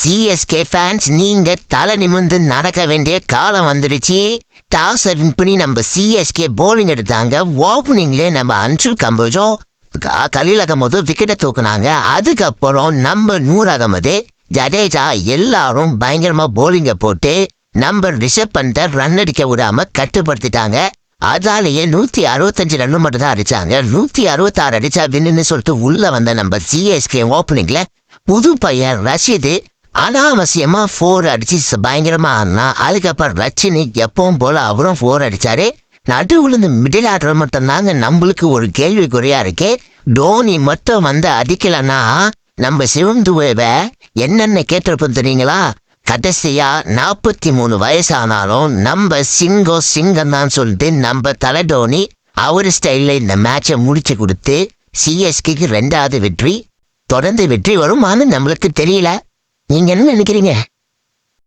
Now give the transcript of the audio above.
CSK fans நீங்க தலை நிமிர்ந்து நடக்க வேண்டிய காலம் வந்துடுச்சு. டாஸ் பண்ணி நம்ம சிஎஸ்கே போலிங் எடுத்தாங்க. ஓப்பனிங்ல நம்ம அன்சுல் கம்போஜோ கலீல் அகமது விக்கெட்டை தூக்குனாங்க. அதுக்கப்புறம் நம்ம நூர் அகமது ஜடேஜா எல்லாரும் பயங்கரமா போலிங்கை போட்டு நம்ம ரிஷப் பண்ட ரன் அடிக்க விடாம கட்டுப்படுத்திட்டாங்க. அதாலேயே 165 ரன் மட்டும் தான் அடிச்சாங்க. 166 அடிச்சா வின்னு சொல்லிட்டு உள்ள வந்த நம்ம சிஎஸ்கே ஓப்பனிங்ல புது பையன் ரஷீது அனாவசியமா 4 அடிச்சு பயங்கரமா ஆனா. அதுக்கப்புறம் ரச்சினி எப்பவும் போல அவரும் 4 அடிச்சாரு. நடுவுல இந்த மிடில் ஆர்டர் மட்டும் தாங்க நம்மளுக்கு ஒரு கேள்விக்குறையா இருக்கு. டோனி மட்டும் வந்து அடிக்கலன்னா நம்ம சிவந்துவேவ என்னென்ன கேட்டிருப்போம் தெரியுங்களா? கடைசியா 43 வயசானாலும் நம்ம சிங்கம் தான் சொல்லிட்டு நம்ம தலை டோனி அவரு ஸ்டைல்ல இந்த மேட்சை முடிச்சு கொடுத்து சிஎஸ்கேக்கு 2வது வெற்றி. தொடர்ந்து வெற்றி வருமானு நம்மளுக்கு தெரியல. நீங்க என்ன நினைக்கிறீங்க?